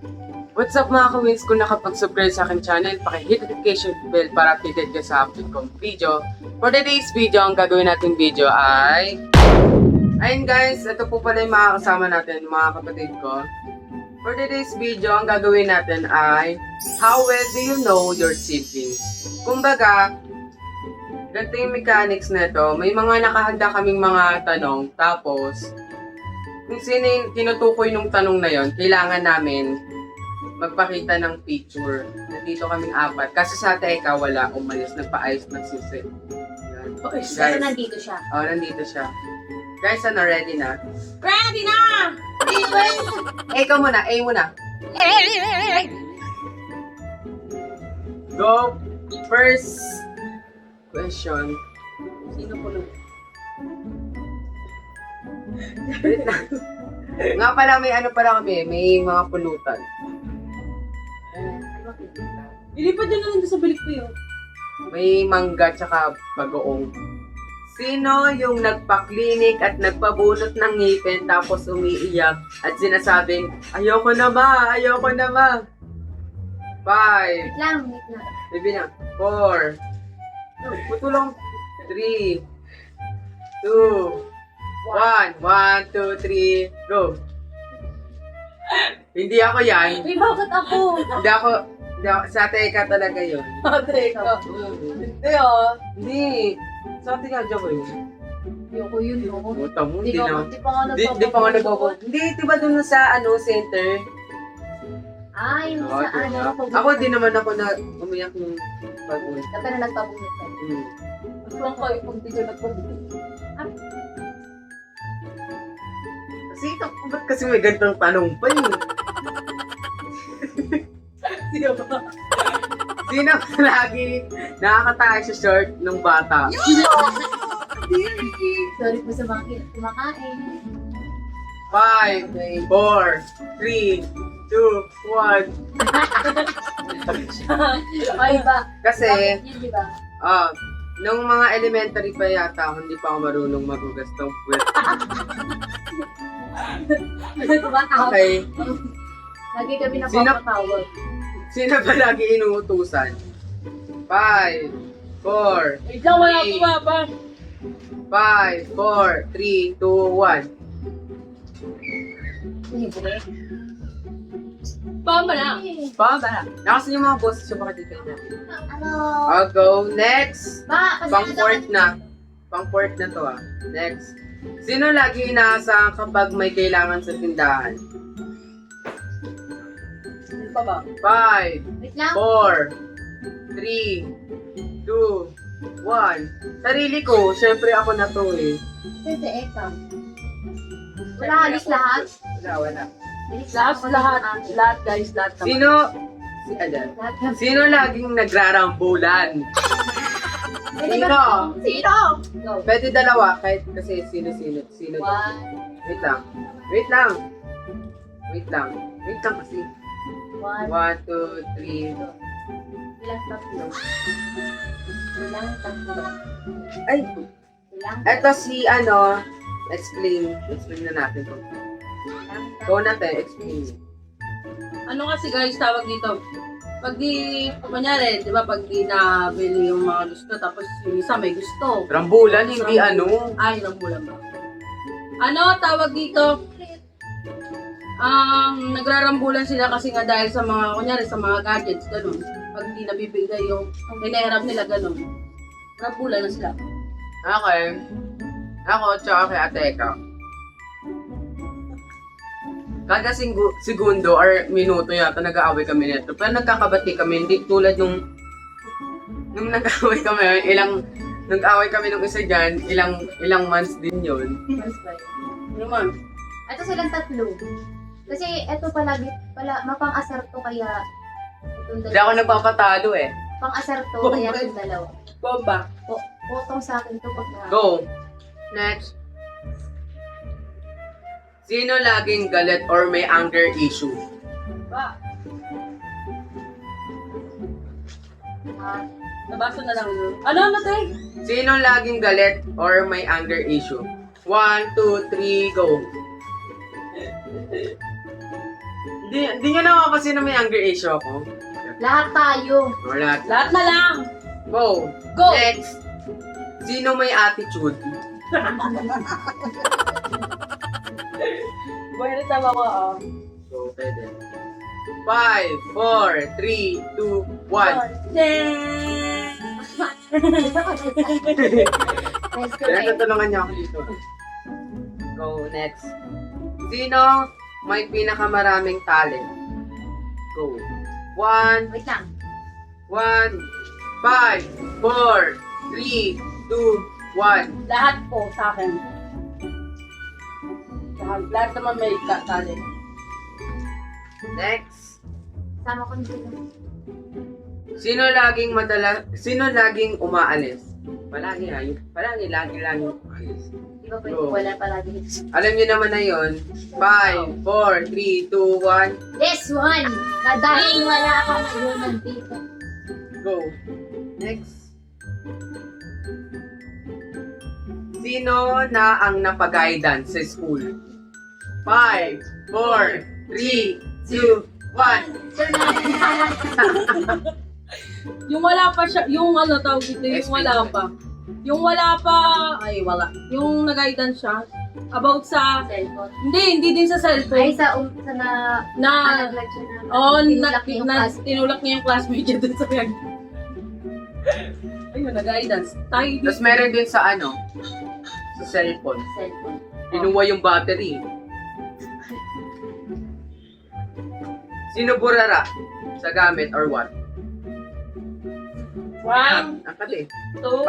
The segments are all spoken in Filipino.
What's up mga ka-wins? Kung nakapag-subscribe sa aking channel, paki-hit notification bell para updated ka sa update kong video. For today's video, ang gagawin natin video ay... Ayun guys, ito po pala yung mga kasama natin, mga kapatid ko. For today's video, ang gagawin natin ay how well do you know your siblings? Kumbaga, ganito yung mechanics na ito. May mga nakahanda kaming mga tanong, tapos kung sino yung tinutukoy ng tanong na yon, kailangan namin magpakita ng picture. Nandito kaming apat. Kasi sa teka, wala. Umalis, nagpa-ayos, nagsusit. Yan. Okay, Guys. pero nandito siya. Oh, nandito siya. Guys, ano, ready na? Ready na! Ikaw muna, A muna. Go! First question. Sino po nung? Wait lang. Nga pala, may ano pala kami, may mga pulutan. Ilipat nyo na lang sa balik ko yun. May mangga tsaka bagoong. Sino yung nagpa-clinic at nagpabunot ng ngipin tapos umiiyak at sinasabing, ayoko na ba? Ayoko na ba? 5. Wait lang. Bibi na. 4. Putulong. 3. 2. 1. 1, 2, 3. Go. Hindi ako yan. May bakit ako? Hindi ako. Sa teka talaga yun. Ate ka. Hindi ah. Hindi. Sa teka, dyan ko yun. Ayoko yun yun. Buta mo, Hindi hindi na. pa nga Di pa nga nagpapabunot. Hindi, diba dun sa center? Ay, yung sa Okay. ano. Ako di naman ako na umiyak ng pag-ulit. Dapat na nagpabunot ka. Aswang kayo kung di ka nagpabunot. Kasi ba't kasi may gantong tanong pa yun? Sino ba? Sino lagi nakakatawa sa short ng bata? Sorry po sa mga kumakain. 5, 4, 3, 2, 1. Ay ba? Kasi, Bakit yun, di ba? nung mga elementary pa yata, hindi pa ako marunong magugas ng puwet. Tumatawag. Okay. Lagi kami Sino- napapatawag. Sino ba lagi inuutusan? 5, 4, Wait lang, wala Three. ko ba? 5, 4, 3, 2, 1. Libre. Pama na. Baba. Nakasan yung mga boses yung makikita niya. Ano? I'll go next. Ba, Pang fourth na. Pang fourth na to ah. Next. Sino lagi inaasahan kapag may kailangan sa tindahan? Ano pa ba? 5, Wait lang. 4, 3, 2, 1. Sarili ko, syempre ako na to eh. Pwede, eka. Wala halos lahat. Wala. Lahat guys, lahat naman. Sino? Si Adan. Lahat naman. Sino laging nagrarambulan? Pwede Sino? ba? Sino? Go. Pwede dalawa, kahit kasi sino. One. Wait lang. Wait lang. Wait lang. Wait lang kasi. One. 1, 2, 3. Ilang tatlo? Ilang tatlo? Ay, Ilang eto si ano, explain na natin to. Go natin, explain. Ano kasi guys, tawag dito. Pag di, kunyari, di ba, pag di nabili yung mga gusto, tapos yung isa may gusto. Rambulan, hindi ano. Ay, rambulan ba? Ano, tawag dito? Nagrarambulan sila kasi nga dahil sa mga, kunyari, sa mga gadgets, ganun. Pag di nabibigay yung hinaharap nila, ganun. Rambulan na sila. Okay. Ako, tsaka kay Ate Eka. Kada segundo or minuto yata nag-aaway kami nito. Pero nagkakabati kami, hindi tulad nung nag-aaway kami, nag-aaway kami nung isa dyan, ilang months din yun. Mas ba yun? Ano man? Ito silang tatlo. Kasi ito palagi, mapang-aserto kaya itong Hindi ako nagpapatalo eh. Pang-aserto kaya itong dalawa. Bomba. Potong sa akin to pag na... Go! Next. Sino laging galit or may anger issue? Ba? Ah, Nabasa na lang yun. Ano, te? Sino laging galit or may anger issue? 1, 2, 3, go! Hindi nyo napapansin na may anger issue ako. Lahat tayo. Wala. Lahat na lang. Go! Go! Next! Sino may attitude? Buhay na tama ko, Go, pwede. 5, 4, 3, 2, 1. Nice to Kaya meet. tutulungan niyo ako dito. Go, next. Sino may pinakamaraming talent? Go. 1, Wait lang. 1, 5, 4, 3, 2, 1. Lahat po sa akin. Lahat naman may talent. Next. Sama ko dito. Sino laging umaalis? Palagi lagi umaalis. Di ba pwede wala palagi dito? Alam niyo naman na yon. 5, 4, 3, 2, 1. This one! Na dahil wala ka ngayon nandito. Go. Next. Sino na ang napag-guidance sa school? 5, 4, 3, 2, 1. Sir na. Yung wala pa siya, yung ano tawag dito, yung wala pa. Yung wala pa, ay wala. Yung nag-guidance siya, about sa, Cellphone. hindi din sa Ay, cellphone. sa Na, naglag siya na. oh, tinulak niya yung class. tinulak niya yung classmate niya dun sa kanya. Ayun, nag-guidance. Tayo dito. Tapos meron din sa sa cellphone. Cellphone. Kinuha yung battery. Sino burara sa gamit or what? 1, Angkat eh. 5, 2,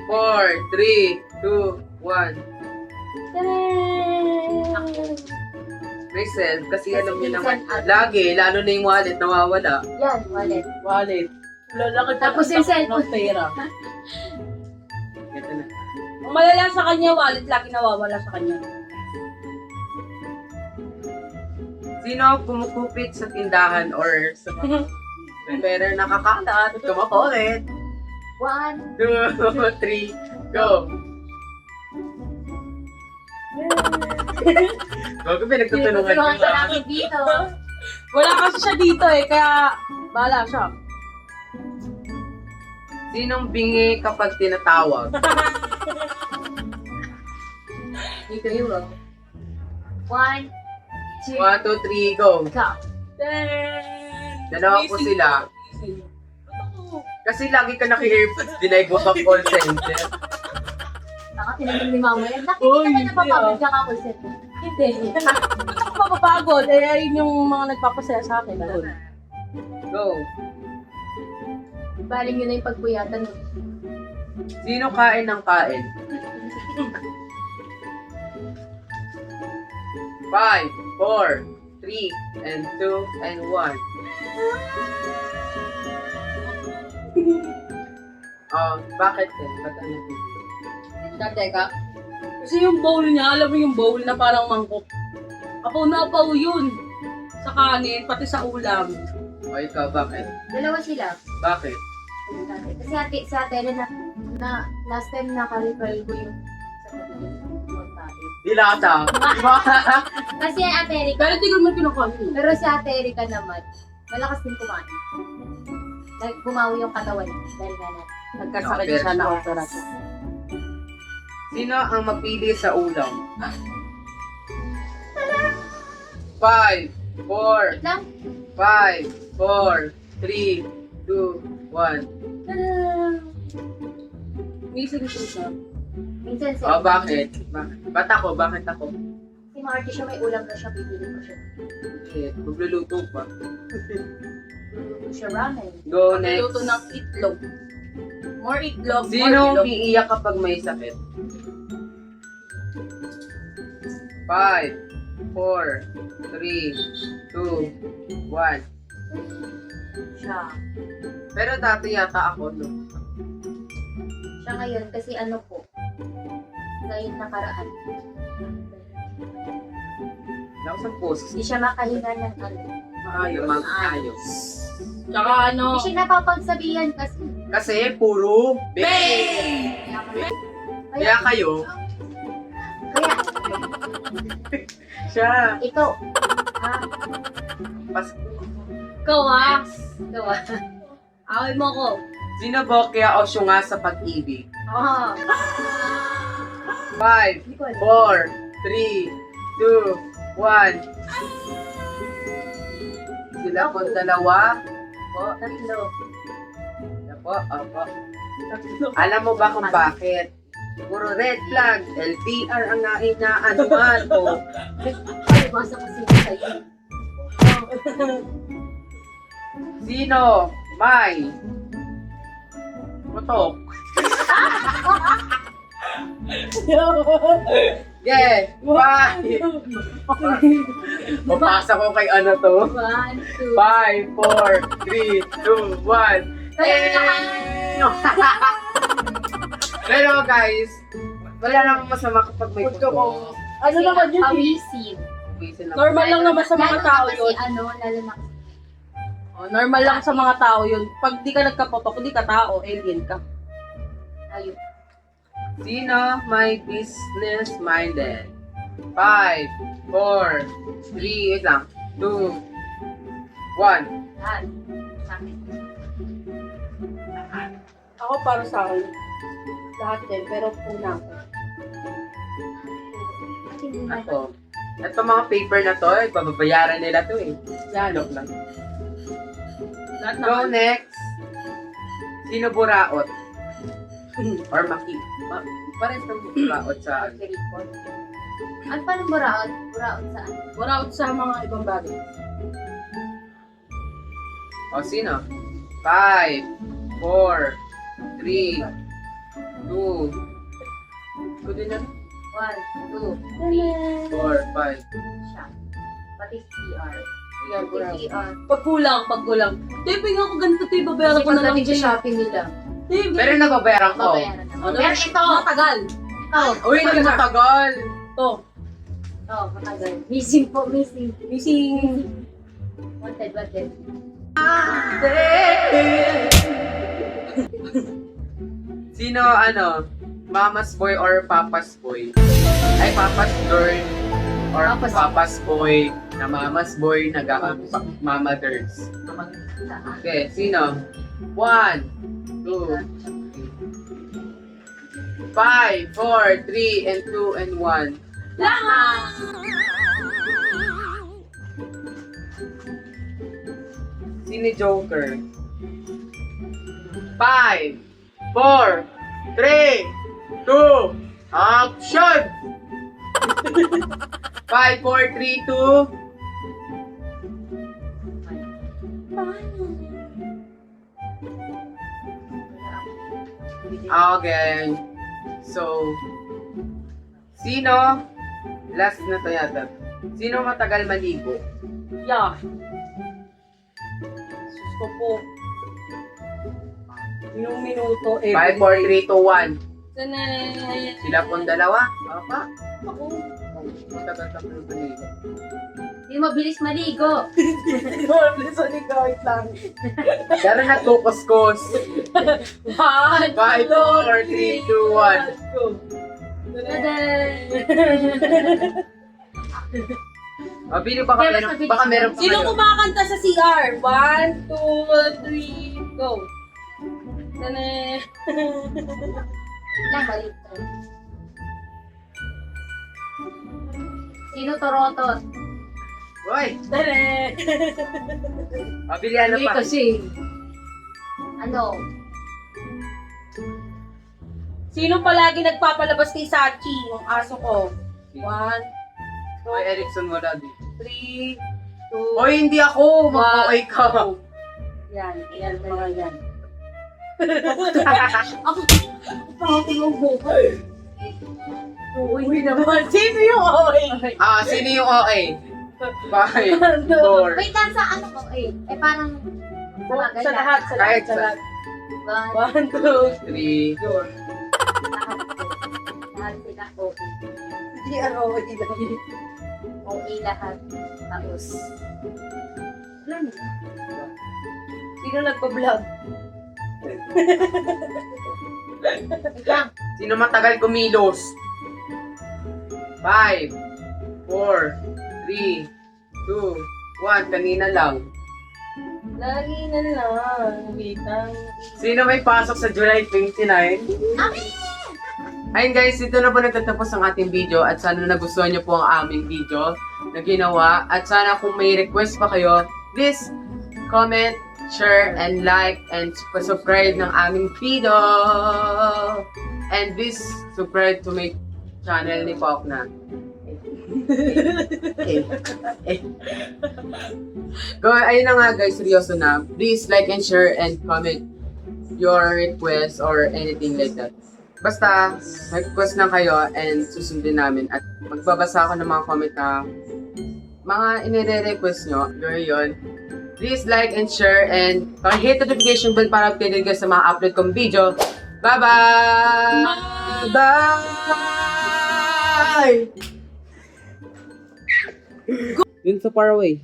4, 3, 2, 1. May self kasi alam niyo naman. Lagi, lalo na yung wallet nawawala. Yan, wallet. wallet. Lalaki pa Tapos yung cellphone. ng pera. Ito na. Ang malala sa kanya, wallet lagi nawawala sa kanya. Sino kumukupit sa tindahan or sa pero nakakalat? Kumakulit. 1. 2, 3, go! Bago pinagtutulungan Tinutulungan nila. ka namin dito. Wala kasi siya dito kaya bahala siya. Sinong bingi kapag tinatawag? Dito yun. 1, 2, 1, 2, 3, go! go. Dalawa po sila. Kasi lagi ka naki-earpods, dinay-book ang call center. Baka tinanong ni mama yan. Nakikita Uy, ka hindi napapagod ka ka call center. Hindi. Ako mapapagod. Ayun yung mga nagpapasaya sa akin. Doon. Go! Baling yun na yung pagpuyatan. Sino kain ng kain? 5, 4, 3, and 2, and 1. Bakit eh? Ba't ano? Teka. Kasi yung bowl niya, alam mo yung bowl na parang mangkok. Apaw na apaw yun. Sa kanin, pati sa ulam. O ikaw, bakit? Dalawa sila. Bakit? Kasi si ate Ellen na last time naka-refer ko yung sa kapatid magkain. Dilata! Kasi ate Erika, Pero di ko naman kinakain. pero si ate Erika naman, malakas din kumain. Bumawi yung katawan niya dahil nga na. Nagkasakit siya na operasyon. Sino ang mapili sa ulam? 5, 4, Lang, 5, 4, 3, 2, 1. Missing siya. minsan si, Bakit? Ba't ako? Bakit ako? si Marty siya may ulam na siya, pipili ko siya. Magluluto pa. Luluto siya ramen. Go next. Luto ng itlog. More itlog, more Sino itlog. iiyak kapag may sakit? 5, 4, 3, 2, 1. Siya. Pero dati yata ako, no? Siya ngayon kasi ano po, ngayon nakaraan. Lakas ang poses. Hindi siya makahinga ng ano. Maayos. Maayos. Tsaka ano, Hindi siya napapagsabihan kasi. Kasi puro bang! Kaya kayo, Kaya, siya. ito, ha? Kawa. Gawa. Away mo ko. Sino bokya o syunga sa pag-ibig? Oo. 5, Hindi ko alam. 4, 3, 2, 1. Sila po dalawa. Po, Tatlo. po, opo. Alam mo ba kung bakit? Puro red flag. LDR ang nainaanuhan ko. Ay, basa kasi sa'yo. Sino? May. Putok. Yeah. 5. Papasa ko kay ano to. 1, 2. 5, 4, 3, 2, 1. Pero guys, wala namang masama kapag may putok. Ano naman yun? Pawisin. Normal lang naman sa mga tao yun. Lalo na Oh, normal lang sa mga tao yun. Pag di ka nagkapotok, di ka tao, alien ka. ayun. Sino may business minded? 5, 4, 3, wait lang. 2, 1. Lahat. Sa akin. Ako para sa akin, lahat din, pero una ako. At hindi na. Ako. Ito mga paper na to, babayaran nila to eh. Lalok lang. Lahat Go naman. next. Sino buraot? Or maki? Pares ng buraot sa ano? Very good. Ano pa ng buraot? Buraot saan? Wala out sa mga ibang bagay. O sino? 5, 4, 3, 2. Good din yan. 1, 2, 3. 4, 5. Siya. Pati CR. Yan, Pati CR. Pagkulang. Tiping ako ganito, tipe, babayaran Kasi ko na lang pagdating sa Shopee nila, Tipe. Pero nababayaran ko. babayaran na. Ano? Pero ito! Matagal. Uy, hindi matagal. Ito. Oh, matagal. Missing po, missing. Missing. Wanted. Sino ano? Mama's boy or papa's boy? Ay, papa's girl or Papa's- papa's boy na mama's boy mama girls. Okay, sino? 1, 2, 5, 4, 3, and 2, and 1. Lahat! Sino Joker? 5, 4, 3, 2, action! 5, 4, 3, 2. Okay. So, sino? Last na to yata. Sino matagal maligo? Yeah. Sus ko po. Yung minuto, 5, 4, 3, 2, 1. Sanay. Sila pong dalawa? Papa? Ako. Matagal ka pong maligo. Hindi mabilis maligo. Wait lang. Pero nagkukuskos. 1, 5, 4, 3, 2, 1. Let's go. Mabili baka meron pa Sino kayo. kumakanta sa CR? 1, 2, 3, go. Sanay. Lang, balik. Sino Torotot? Hoy, Sanay. mabili ano pa. kasi. Ano? Sino palagi nagpapalabas kay Sachi, yung aso ko? 1, Hoy, Erickson mo daddy. 3, 2, Hoy, hindi ako. Mag-OA ka. Yan, mga yan. Uy naman, sino yung OA? Sino yung OA? 5, 4. Wait lang sa ano ko eh. Eh parang Sa lahat, Kahit sa sa- lahat. One, 1, 2, 3. lahat ko. Lahat sila okay. Hindi ang OA lang. Okay lahat. Tapos. Wala na. Sino nagpa-vlog? Wait lang. Sino matagal kumilos? 5, 4, 3, 2, What? Kanina lang. Lagi na lang. Witang. Sino may pasok sa July 29? Ayun guys, dito na po nagtatapos ang ating video at sana nagustuhan niyo po ang aming video na ginawa. At sana kung may request pa kayo, please comment, share, and like, and subscribe ng aming video. And please subscribe to my channel ni Pokna. Go, ayun na nga guys, seryoso na. Please like and share and comment your request or anything like that. Basta, mag-request lang kayo and susundin namin. At magbabasa ako ng mga comment na mga inire-request nyo. Yun. Please like and share and hit the notification bell para updated ka sa mga upload kong video. Bye-bye! Bye! Dun sa Paraguay.